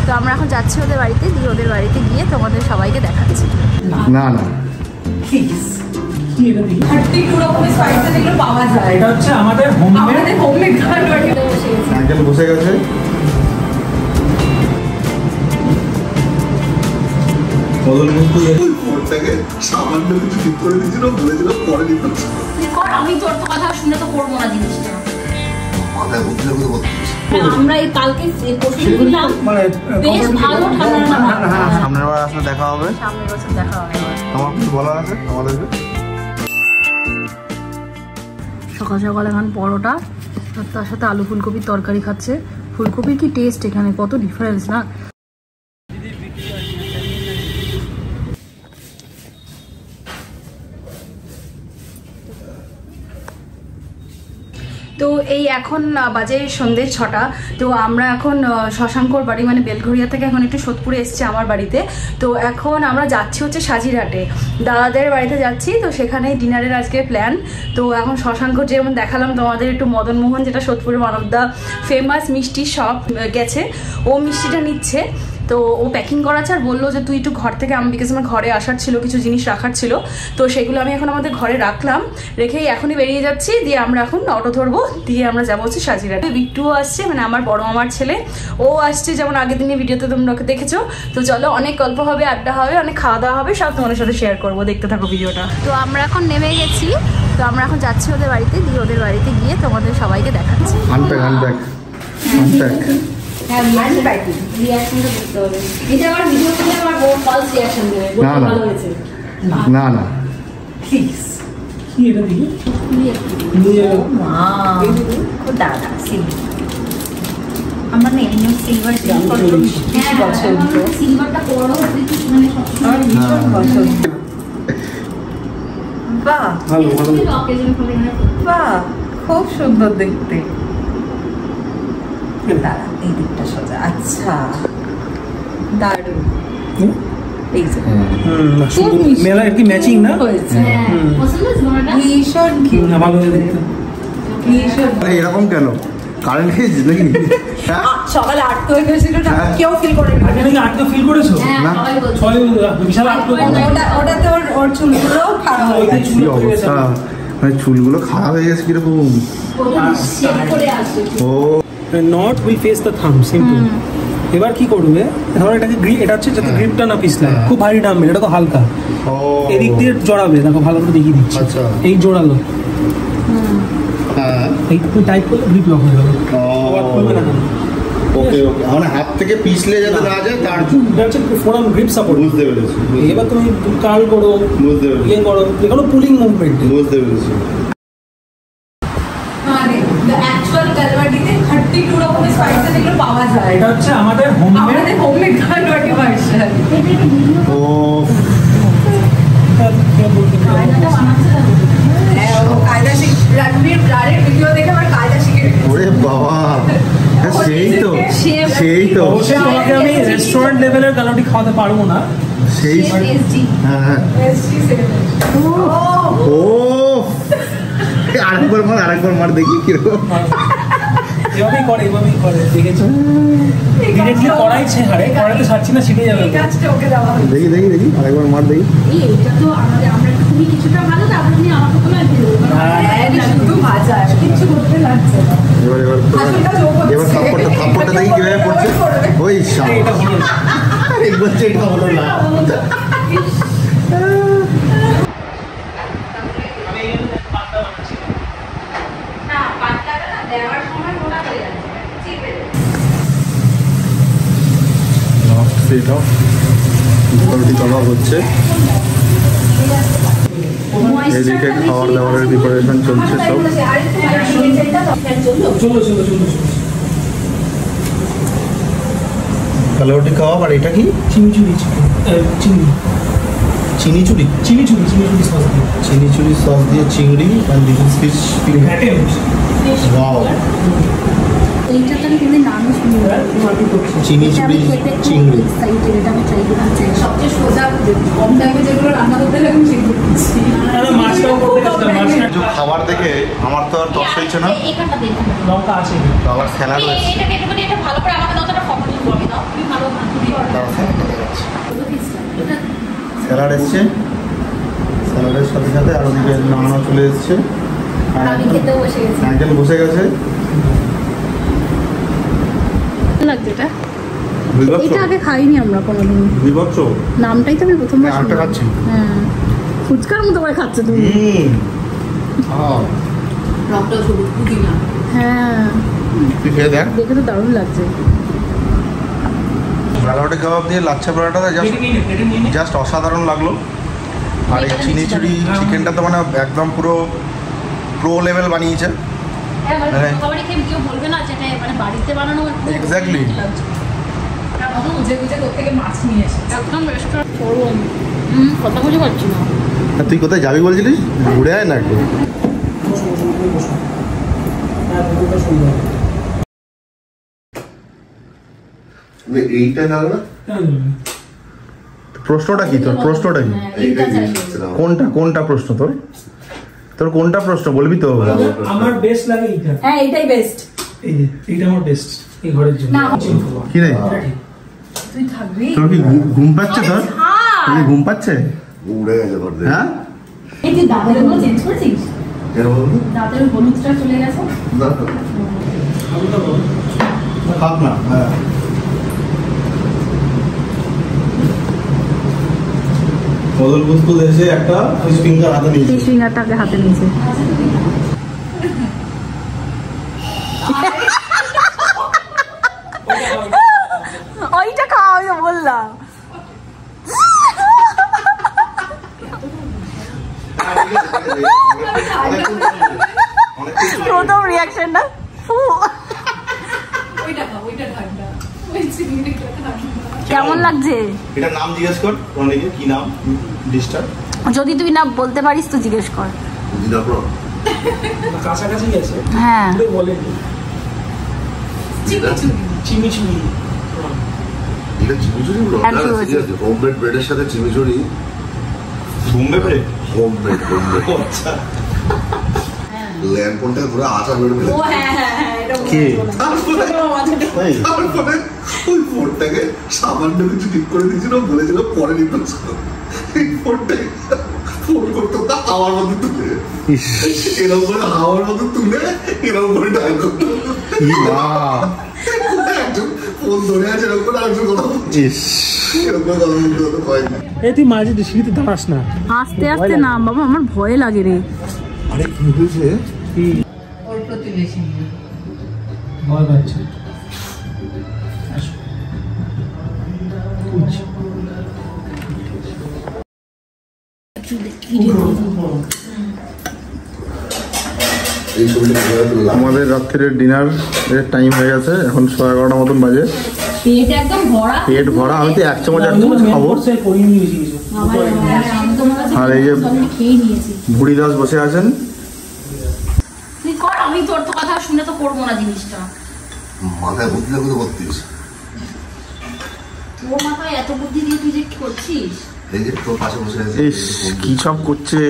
তো আমরা এখন যাচ্ছি ওদের বাড়িতে, দিয়ে ওদের বাড়িতে গিয়ে তোমাদের সবাইকে দেখাচ্ছি। না না প্লিজ, 32 রকমের স্পাইসেস এগুলো পাওয়া যায়। এটা হচ্ছে আমাদের হোমমেড কালাওয়াটি। আঙ্কেল বসে গেছে। বদল কিন্তু ওটাকে সামান্য কিছু ঠিক করে দিয়েছিল, বলেছিল পরে দিতে। আমি তোর তো কথা শুনে তো করবো না জিনিসটা। মাথায় বুদ্ধি করে করতেছি। আমরা এই কালকে পরশু দিলাম, বেশ ভালো ঠান্ডা। সামনের বার আসলে দেখা হবে, সামনের বছর দেখা হবে। তোমার কিছু বলার আছে আমাদেরকে? সকাল সকাল এখন পরোটা আর তার সাথে আলু ফুলকপির তরকারি খাচ্ছে। ফুলকপির কি টেস্ট এখানে, কত ডিফারেন্স না। তো এই এখন বাজে সন্ধ্যে 6টা। তো আমরা এখন শশাঙ্কর বাড়ি মানে বেলঘরিয়া থেকে এখন একটু সোদপুরে এসেছি আমার বাড়িতে। তো এখন আমরা যাচ্ছি হচ্ছে সাজিরহাটে, দাদাদের বাড়িতে যাচ্ছি। তো সেখানে ডিনারের আজকে প্ল্যান। তো এখন শশাঙ্কর যেমন দেখালাম তোমাদের, একটু মদনমোহন যেটা সোদপুরের ওয়ান অফ দ্য ফেমাস মিষ্টি শপ গেছে, ও মিষ্টিটা নিচ্ছে। তো ও প্যাকিং করাচ্ছে আর বললো যে তুই একটু ঘর থেকে বিকজ আমার ঘরে আসার ছিল, কিছু জিনিস রাখার ছিল। তো সেগুলো আমি এখন আমাদের ঘরে রাখলাম, রেখেই এখনই বেরিয়ে যাচ্ছি। দিয়ে আমরা এখন অটো ধরবো, দিয়ে আমরা যাবো হচ্ছে সাজিরহাটে। বিট্টুও আসছে, মানে আমার বড় মামার ছেলে, ও আসছে, যেমন আগের দিনের ভিডিওতে তোমরা দেখেছো। তো চলো, অনেক গল্প হবে, আড্ডা হবে, অনেক খাওয়া দাওয়া হবে, সব তোমাদের সাথে শেয়ার করবো, দেখতে থাকো ভিডিওটা। তো আমরা এখন নেমে গেছি, তো আমরা এখন যাচ্ছি ওদের বাড়িতে, দিয়ে ওদের বাড়িতে গিয়ে তোমাদের সবাইকে দেখাচ্ছি। Unpack unpack unpack. হ্যাঁ, রিঅ্যাকশনটা দেখতে হবে। এটা আমার ভিডিও করলে আমার ফালস রিঅ্যাকশন দেবে, বলতে ভালো হয়েছে। না না প্লিজ, কি এটা দিই? মা দাদা সিলভার, আমার না এমনি সিলভার হ্যাঁ, সিলভারটা বড় হতে মানে আমার ভীষণ পছন্দ। বাহ ভালো ভালো। বাহ, খুব সুন্দর দেখতে। দাঁড়া, এই দিকটা সোজা। আচ্ছা, দারুণ। এই যে মেলা কি ম্যাচিং না হয়েছে, ভীষণ ভীষণ ভালো দেখতে। ভীষণ। এরকম কেন? কারেন্ট খেয়েছিস নাকি? সকালে আটকে হয়ে গেছিল না, কেউ ফিল করে আগে নাকি আটকে ফিল করেছো? না। ছয় বিশাল আটকে। ওটাতে ওর চুলগুলো খারাপ হয়ে গেছে। কি অবস্থা, মানে চুলগুলো খারাপ হয়ে গেছে কিরকম? ও not will face the thumb, simple. এবার কি করবে, ধরো এটাকে এটা হচ্ছে যাতে গ্রিপটা না পিছলায়, খুব ভারী টানবে, এটা তো হালকা। এদিক দিয়ে জড়াবে, দেখো ভালো করে দেখিয়ে দিচ্ছি। আচ্ছা। এই জোড়ালো, হ্যাঁ, এই তুমি টাইপ করলে গ্রিপ লক হয়ে যাবে। ওকে ওকে, মানে হাত থেকে পিছলে যাতে না যায় তার এটা হচ্ছে ফোরাম গ্রিপ সাপোর্ট। বুঝতে পেরেছি। এবার তুমি কার্ল করো, বুঝতে পেরেছি। ইয়ে করো, এগুলো পুলিং মুভমেন্ট। বুঝতে পেরেছি। মানে অ্যাকচুয়াল কালাওয়াটিতে 32 রকমের স্পাইসেস এগুলো পাওয়া যায়। এটা হচ্ছে আমাদের হোমমেড কালাওয়াটি ভার্সন। ও হ্যাঁ, ও কায়দা রণবীর ব্রারের ভিডিও দেখে আমার কায়দা শিখে গেছে। ওরে বাবা, সেই তো সেই তো অবশ্যই তোমাকে আমি রেস্টুরেন্ট লেভেলের কালাওটি খাওয়াতে পারবো না, সেই। হ্যাঁ হ্যাঁ। ও আরেকবার মার দেখি কিরকম। এভাবেই করে দেখেছো? ডিরেক্টলি কড়াই হারে কড়াইতে ছাড়ছি না, ছিটে যাবে। ওকে দেওয়া হবে। দেখি আরেকবার মার দেখি। এটা তো আমরা তুমি কিছুটা ভালো, তারপরে তুমি আমাকে বলে শুধু ভাজা, কিচ্ছু করতে লাগছে না। এবার থাপ্পড়টা দেখি কিভাবে পড়ছে। ওই বলছে এটা হলো না। রুটি কাবাব হচ্ছে, এদিকে খাবার দাবারের প্রিপারেশন চলছে সব। কালাওটি কাবাব, আর এটা কি? চিনি চুরি সস দিয়ে চিংড়ি, and this is fish. Wow. এইটা তো আমি কিন্তু নামই শুনি। চিনি চুড়ি চিংড়ি। সবচেয়ে সোজা কম দামে যেগুলো রান্না করতে লাগে সেগুলো করছি। খাবার দেখে আমার তো আর তস হয়েছে না। লঙ্কা আছে আবার স্যালাড রয়েছে। স্যালাড এসছে, স্যালাডের সাথে সাথে আর ওদিকে নাড়ানো চলে এসছে। আঙ্কেল বসে গেছে। লাগছে এটা, এটা আগে খাইনি আমরা কোনোদিন। বিভৎস নামটাই তো আমি প্রথমবার আরেকটা খাচ্ছি। হ্যাঁ, ফুচকার মতো করে খাচ্ছে তুমি। হ্যাঁ, তুই খেয়ে দেখ। দেখে তো দারুণ লাগছে। রালাওটে কাবাব দিয়ে লাচ্ছা পরোটাটা জাস্ট অসাধারণ লাগলো। আর এই চিনি চুড়ি চিকেনটা তো মানে একদম পুরো প্রো লেভেল বানিয়েছে। এক্স্যাক্টলি। তুই কোথায় যাবি বলছিলিস? ঘুরে আয় না একটু। এইটা গেল না, প্রশ্নটা কি তোর? প্রশ্নটা কি? কোনটা কোনটা প্রশ্ন তোর? তোর কোনটা প্রশ্ন বলবি তো? আমার বেস্ট লাগে এইটা। হ্যাঁ, এটাই বেস্ট। এই যে এইটা আমার বেস্ট এই ঘরের জন্য। কি রে তুই থাকবি? তোর কি ঘুম পাচ্ছে? তোর কি ঘুম পাচ্ছে? উড়ে গেছে ঘর থেকে। হ্যাঁ, এই তুই দাঁতের গুলো চেঞ্জ করেছিস? কেন বলবো? দাঁতের হলুদটা চলে গেছে। না খাক না। হ্যাঁ, বদল বস্তু এসে একটা ফিশ ফিঙ্গার হাতে নিয়েছে। ফিশ ফিঙ্গারটাকে হাতে নিয়েছে। ওইটা খাওয়া, আমি বললাম। প্রথম রিয়াকশনটা কেমন লাগছে? এটা নাম জিজ্ঞেস কর অনেকে, কি নাম ডিশটা? যদি তুই না বলতে পারিস তো জিজ্ঞেস কর। কাছাকাছি আছে। হ্যাঁ, বলে চিমিচুরি। এটা চিমিচুরি বলো? আর কি বলছে? হোমমেড ব্রেডের সাথে চিমিচুরি। ঘুমবে ব্রেড? হোমমেড আচ্ছা, ল্যাম্পনটা পুরো আটা বের করে কে? তারপরে ওই ফোনটাকে সামান্য কিছু ঠিক করে দিয়েছিল, বলেছিল পরে রিপ্লেস করো। এই ফোনটাকে ফোন করতো তা হাওয়ার মধ্যে তুলে, এরকম করে হাওয়ার মধ্যে তুলে এরকম করে ডাল করতো। একজন ফোন ধরে আছে এরকম করে, আরেকজন কথা বলছে এরকম করে কথা বলতে হতো কয়েকদিন। এই তুই মাঝে সিঁড়িতে দাঁড়াস না। আস্তে আস্তে নাম বাবা, আমার ভয় লাগে রে। আরে কি হয়েছে? ভয় পাচ্ছে। এই ছবিটা কিভাবে তুললাম? আমাদের রাত্রের ডিনার এর টাইম হয়ে গেছে, এখন 11:30 মতন বাজে। পেট একদম ভরা, পেট ভরা। আমি তো এক চামচ খাবো। আর এই যে খেয়ে নিয়েছি। ভুড়ি দাস বসে আছেন। তুই কর, আমি তোর তো কথা শুনে তো করবো না জিনিসটা। মাথায় বুদ্ধি লাগবে তো করতিস। তোর মাথায় এত বুদ্ধি দিয়ে তুই যে কি করছিস? এই যে তোর পাশে বসে আছে, ইস, কি সব করছে!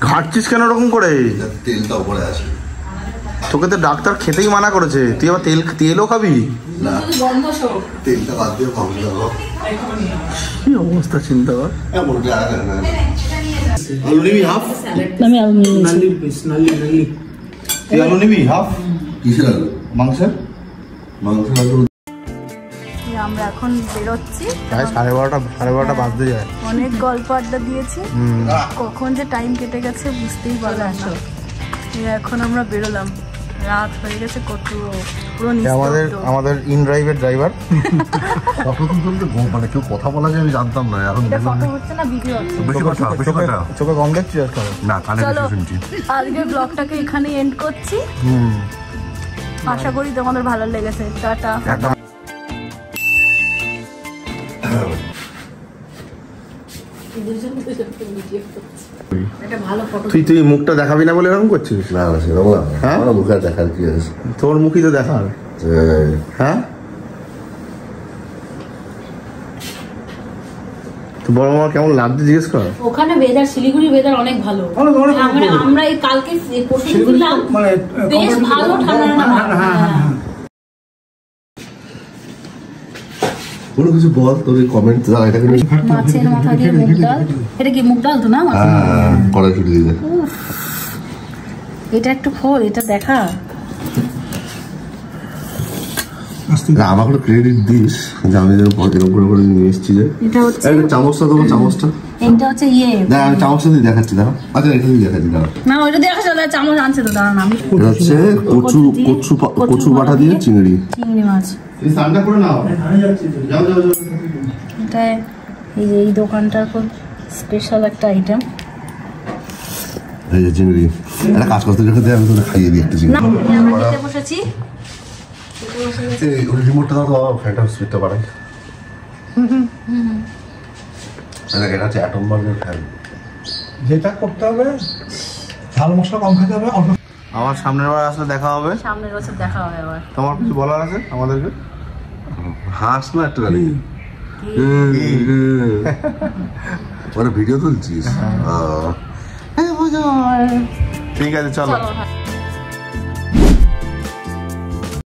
ঘাটছিস কেন ওরকম করে? তেলটা উপরে আছে। তোকে তো ডাক্তার খেতেই মানা করেছে, তুই আবার তেলও খাবি? না, বন্ধ শোক। তেলটা বাদ দিয়ে ভাবতে হবে। কি অবস্থা চিন্তা কর। এমন কি আর না? আলু নিবি হাফ? আমি আলু নিয়ে নিয়েছি। নাল্লির পিস, নাল্লি। তুই আলু নিবি হাফ? কিসের আলু? মাংসের? মাংসের আলু। আমরা এখন বেরোচ্ছি। প্রায় 12:30 বাজতে যায়। অনেক গল্প আড্ডা দিয়েছি, কখন যে টাইম কেটে গেছে বুঝতেই পারলাম না। এখন আমরা বেরোলাম, রাত হয়ে গেছে কত, পুরো আমাদের ইন ড্রাইভের ড্রাইভার। কতক্ষণ চলতে মানে কেউ কথা বলা যায় আমি জানতাম না। এখন ফটো হচ্ছে না, ভিডিও হচ্ছে। বেশি কথা চোখে কম দেখছিস আজকাল? না, কানে চলো, বেশি শুনছি। আজকের ব্লগটাকে এখানে এন্ড করছি। আশা করি তোমাদের ভালো লেগেছে। টাটা। তুই মুখটা দেখাবি না বলে এরকম করছিস? না না, সেরকম না। হ্যাঁ? আমার মুখে দেখার কি আছে? তোর মুখই তো দেখার। হ্যাঁ, বড় মামা কেমন লাগছে জিজ্ঞেস কর। ওখানে ওয়েদার, শিলিগুড়ি ওয়েদার অনেক ভালো। মানে আমরা এই কালকে পরশু ছিলাম, বেশ ভালো ঠান্ডা ঠান্ডা। কোনো কিছু বল তোর কমেন্ট দাও। এটাকে মাছের মাথা দিয়ে মুগ ডাল, এটা কি মুগ ডাল তো না? কড়াইশুঁটি দিয়ে এটা একটু খোল, এটা দেখা। আমাকে একটু ক্রেডিট দিস যে আমি এরকম করে নিয়ে এসেছি। যে এটা হচ্ছে চামচটা দেবো, চামচটা এটা হচ্ছে দেখ, আমি চামচটা দিয়ে দেখাচ্ছি। দাঁড়া, আচ্ছা এটা দিয়ে দেখাচ্ছি। দাঁড়া না, ওইটা দেখা যাবে, চামচ আনছে তো, দাঁড়ান আমি। এটা হচ্ছে কচু বাটা দিয়ে চিংড়ি মাছ। স্নানটা করে নাও, যাও যাও যাও। এটা এই যে এই দোকানটার খুব স্পেশাল একটা আইটেম। এই যে চিংড়ি, একটা কাজ করতে রেখে দিয়ে আমি তোকে খাইয়ে দিই একটা চিংড়ি। আমরা খেতে বসেছি। ওই রিমোটটা দাও তো, ফ্যানটার স্পিডটা বাড়াই। এটা হচ্ছে অ্যাটম বার্গের ফ্যান। যেটা করতে হবে, ঝাল মশলা কম খেতে হবে। আমার সামনের বার আসলে দেখা হবে, সামনের বছর দেখা হবে আবার। তোমার কিছু বলার আছে আমাদেরকে? হাস না একটু গাড়ি, মানে ভিডিও তুলছিস? ঠিক আছে, চলো।